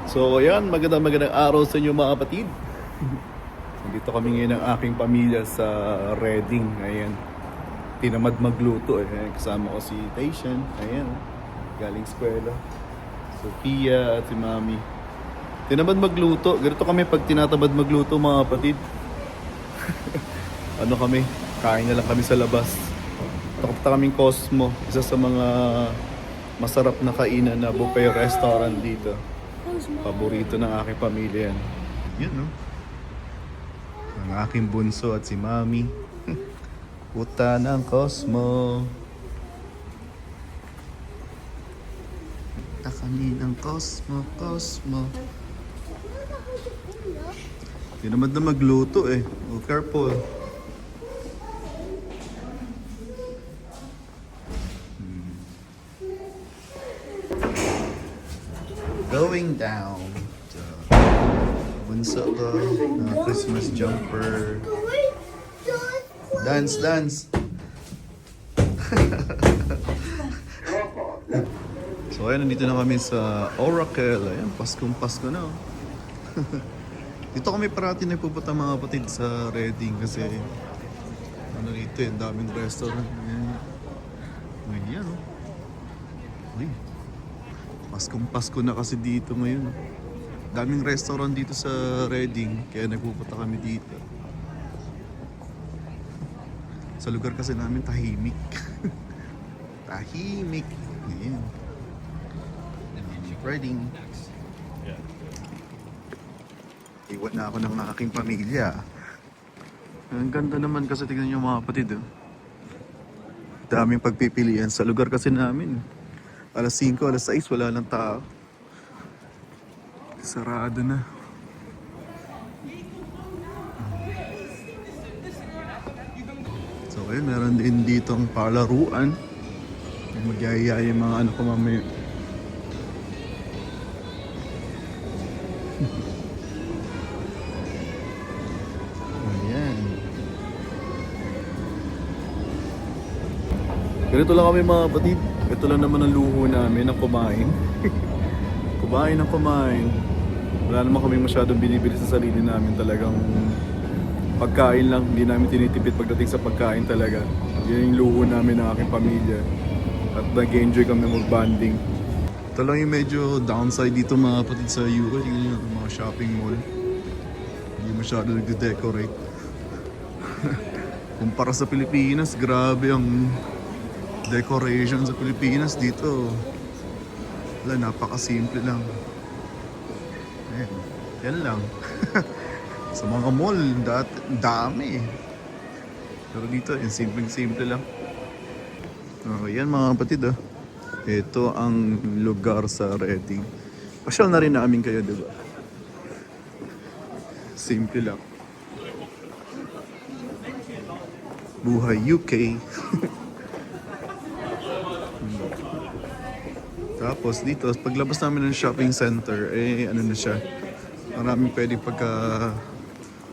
So ayan, magandang araw sa inyo mga kapatid. Nandito kami ngayon ng aking pamilya sa Reading. Ayan, tinamad magluto eh. Kasama ko si Taishan. Ayan, galing eskwela. Sophia at si Mami. Tinamad magluto. Ganito kami pag tinatamad magluto mga kapatid. Ano kami, kain na lang kami sa labas. Takot kaming Cosmo, isa sa mga masarap na kainan na buffet restaurant dito. Paborito ng aking pamilya yan. Yan, no? Ang aking bunso at si Mami. Puta ng Cosmo. Puta kami ng Cosmo, Cosmo. Tinamad na magluto eh. Oh, careful. Going down. So, bunso ko. Christmas jumper. Dance, dance. So ayun, nandito na kami sa Oracle. Ayan, Paskong Pasko na. Dito kami parati na pupunta mga kapatid sa Reading kasi ano dito eh, daming restaurant. Ayan, oh. Uy. Paskong Pasko na kasi dito ngayon. Daming restaurant dito sa Reading, kaya nagpupunta kami dito. Sa lugar kasi namin tahimik. Tahimik. Ayan. Reading. Iwan na ako ng aking pamilya. Ang ganda naman kasi tignan nyo mga kapatid. Oh. Daming pagpipilian sa lugar kasi namin. Alas 5, alas 6, wala lang tao. Sarado na. So ayun, meron din dito ang palaruan. Magyayaya yung mga ano ko mamaya. Ayan. Ganito lang kami mga kapatid. Ito lang naman ang luho namin ng kumain. Kumain ng kumain. Wala naman kami masyadong binibili sa sarili namin. Talagang pagkain lang. Hindi namin tinitipid pagdating sa pagkain talaga. Yan yung luho namin ng aking pamilya. At nag-enjoy kami mag-bonding. Ito lang yung medyo downside dito mga kapatid sa UK. Tingnan nyo yung mga shopping mall. Hindi masyado nagde-decorate. Kumpara sa Pilipinas, grabe ang decoration sa Pilipinas. Dito wala, napakasimple lang. Ayan, yan lang. Sa mga mall, dami. Pero dito, yung simple lang. Yan mga kapatid. Ito ang lugar sa Reading. Pasyal na rin namin kayo, diba? Simple lang. Buhay UK. Tapos dito, paglabas namin ng shopping center, ano na siya, maraming pwedeng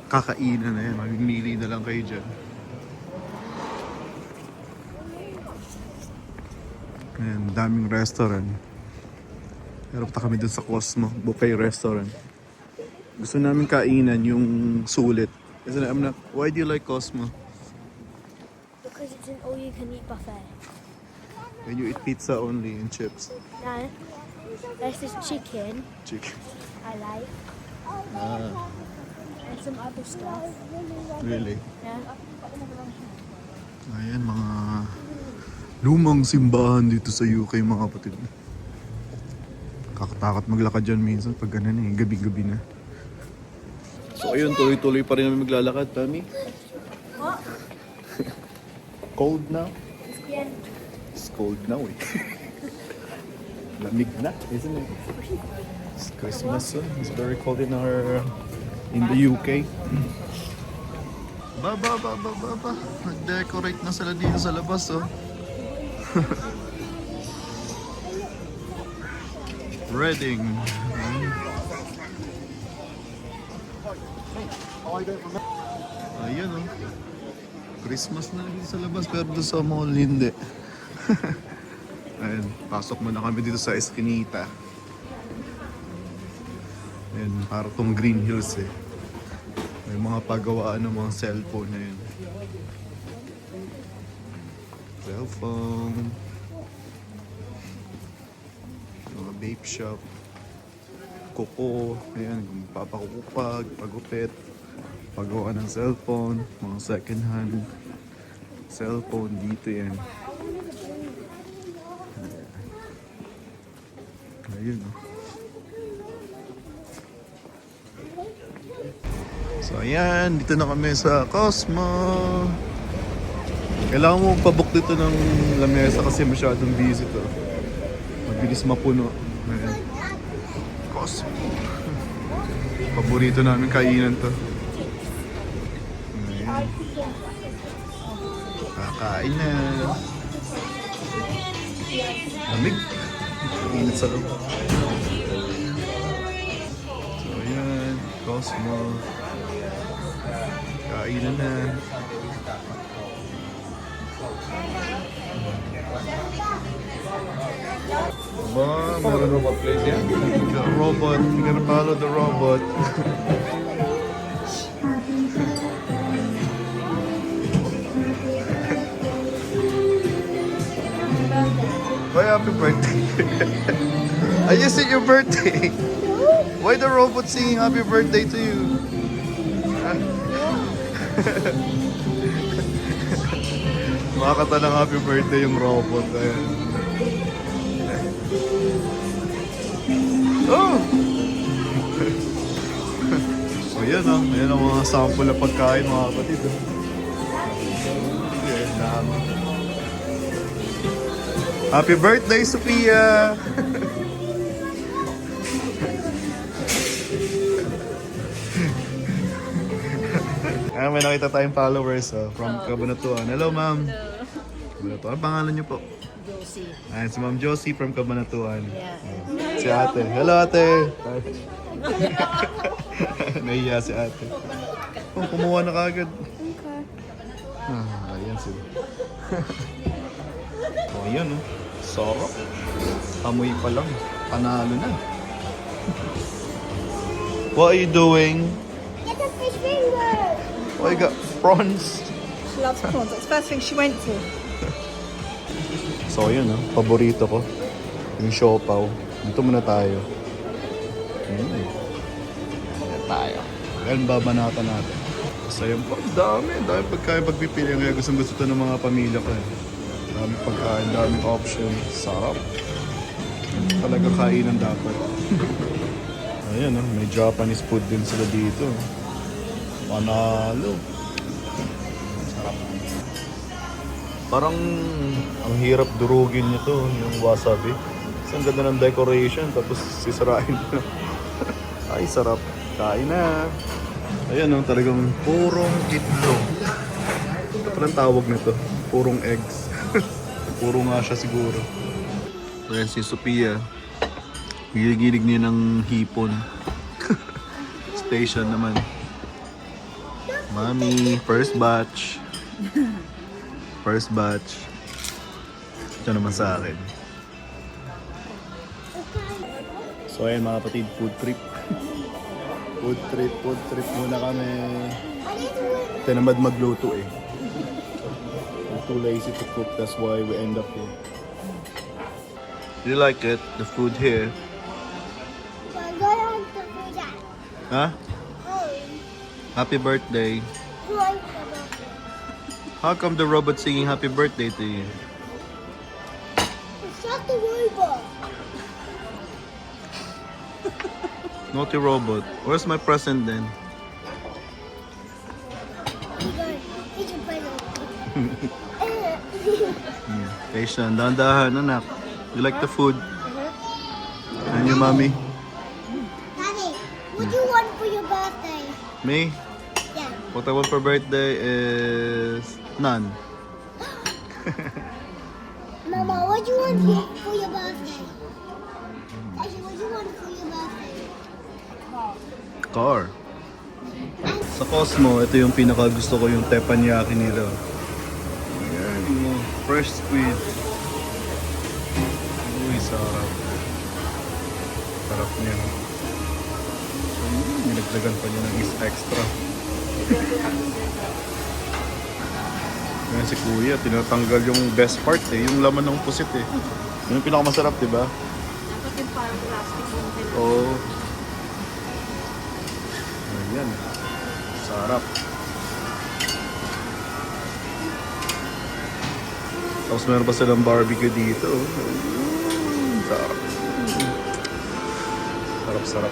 kakainan na yan. Mamimili na lang kayo dyan. Ayan, daming restaurant. Pero punta kami dun sa Cosmo, buffet restaurant. Gusto namin kainan yung sulit. Kasi why do you like Cosmo? Because it's an all-you-can-eat buffet. When you eat pizza only and chips. No, there's this chicken Chicken. I like, and some other stuff. Really? Yeah. Ayan, mga lumang simbahan dito sa UK mga kapatid. Kakatakot maglakad dyan minsan pag ganun eh, gabi-gabi na. So ayun, tuloy-tuloy pa rin kami maglalakad, Tami. What? Cold now? Yeah. It's cold now eh. Lamig na, isn't it? It's Christmas soon. It's very cold in the UK. Ba. Nag-decorate na sila dito sa labas, oh. Reading. Ayun, oh. Christmas na dito sa labas, pero doon sa mall hindi. Ayun, pasok muna kami dito sa Eskinita. Ayan, para tong Green Hills eh. May mga pagawaan ng mga cellphone na yun. Cellphone. Mga vape shop. Kuko. Ayan, papakukupag, pagupit. Pagawa ng cellphone. Mga second hand. Cellphone dito yan. Ayun oh. So ayan, dito na kami sa Cosmo. Kailangan mo pabook dito ng lamesa kasi masyadong busy to. Mabilis mapuno. Ayan. Cosmo. Paborito namin kainan to. Ayan. Kakain na. Lamig. Init sa loob. So ayan, Cosmo. Kainan na. Ba, meron robot place yan? The robot. You gotta follow the robot. Why happy birthday? I just said your birthday. Why the robot singing happy birthday to you? Makakata ng happy birthday yung robot. Ayan. Oh! So yan ah. Ayan ang mga sample na pagkain mga kapatid. Ayan, dami. Happy birthday, Sophia! May nakita tayong followers from Cabanatuan. Hello, ma'am. Hello. Cabanatuan. Ang pangalan niyo po? Josie. Ayan, si Ma'am Josie from Cabanatuan. Yeah. Si ate. Hello, ate. Nahiya si ate. Oh, kumuha na kagad. Ayan sila. Oh, ayan oh. Sarap. Amoy pa lang. Panalo na. What are you doing? Get a fish finger. Oh, you got prawns. She loves prawns. That's the first thing she went to. So, yun paborito ko. Yung siopaw. Dito muna tayo. Dito tayo. Ngayon, babanatan natin. So, yun po. Dami pagkain pagpipili. Kaya gusto ito ng mga pamilya ko eh. Dami pagkain, daming options. Sarap. Talaga kainan dapat. Ayan may Japanese food din sila dito. Panalo. Sarap. Parang ang hirap durugin nito yung wasabi. Kasi ang ganda ng decoration tapos sisirain mo. Ay, sarap. Kain na. Ayan talagang purong itlog. Parang tawag nito. Purong eggs. Puro nga siya siguro. Ayan si Sophia. Gilig-gilig niya ng hipon. Station naman. Mami, first batch. First batch. Ito naman sa akin. So ayan mga kapatid, food trip. Food trip muna kami. Tinamad magluto eh. We're too lazy to cook, that's why we end up here. Do you like it? The food here? We're going to do that. Huh? Happy birthday. How come the robot singing happy birthday to you? It's not the robot. Naughty robot. Where's my present then? It's a present. Patient, dahan-dahan anak. You like the food? And your mommy? Daddy, what do you want for your birthday? Me? Yeah. What I want for birthday is none. Mama, what do you want for your birthday? Daddy, what do you want for your birthday? Car. Sa Cosmo, ito yung pinaka-gusto ko yung teppanyaki nila. Ayan, yung fresh squid. Uy, sarap. Sarap niya. Dagan pa niya ng is extra. Ngayon si Kuya, tinatanggal yung best part eh, yung laman ng pusit eh. Yun yung pinakamasarap, di ba? Dapat yung parang plastic yung kailangan. Oo. Ayan. Sarap. Tapos meron pa silang barbecue dito. Sarap. Sarap-sarap.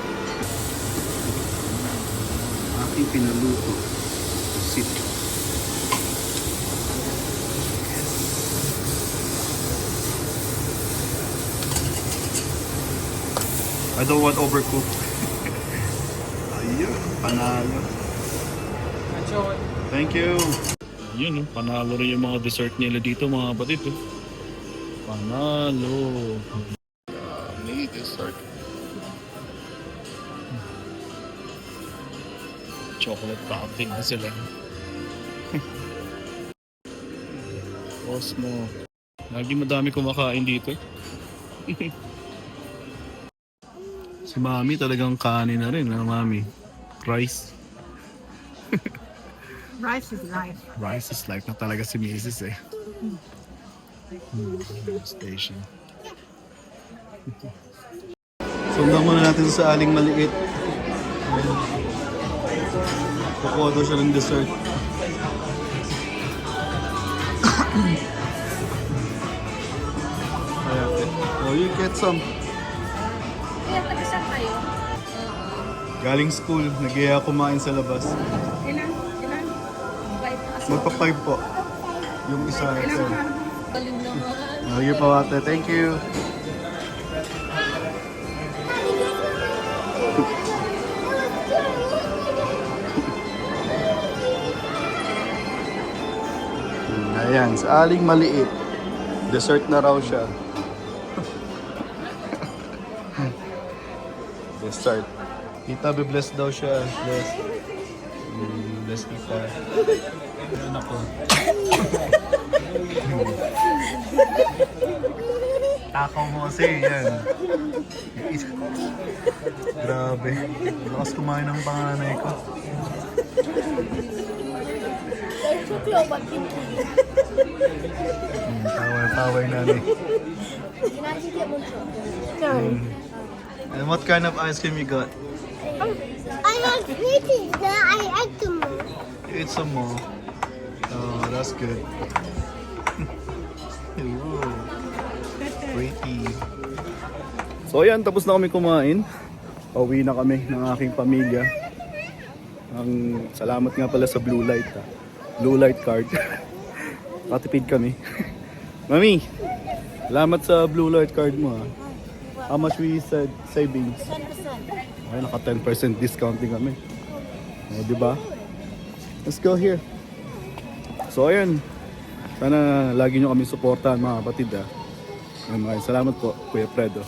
Aking pinaluto. Sit. I don't want overcooked. Ayun, panalo. Thank you. Yun, panalo rin yung mga dessert nila dito mga kapatid. Panalo. May dessert. Chocolate topping na sila. Osmo. Lagi madami kumakain dito. Si Mami talagang kanin na rin, Mami? Rice. Rice is life. Rice is life na talaga si Mrs. eh. Station. Sundan muna natin sa aling maliit. Kukuha daw siya ng dessert. Oh, you get some. Kaya taga-saan kayo? Galing school, nag-iya kumain sa labas. Ilan? Ilan? Bait na kasi. Magpa-5 po. Yung isa. Baliw naman. Lagi po ate, thank you. Ayan, sa aling maliit. Dessert na raw siya. Dessert. Tita, be blessed daw siya. Bless. Bless tita. Ayan ako. Takaw mo kasi, yan. Grabe. Lakas kumain ng panganay ko. Taway nanay. And what kind of ice cream you got? I like sweeties. I like them more. You eat some more. Oh, that's good. Ooh, pretty. So ayan, tapos na kami kumain. Pauwi na kami ng aking pamilya. Salamat nga pala sa Blue Light. Blue Light card. Patipid kami. Mami, salamat sa Blue Light card mo ha. How much we said savings? 10%. Ay, naka 10% discounting kami. O, diba? Let's go here. So, ayun. Sana lagi nyo kami supportahan mga kapatid ha. Maraming salamat po, Kuya Fredo.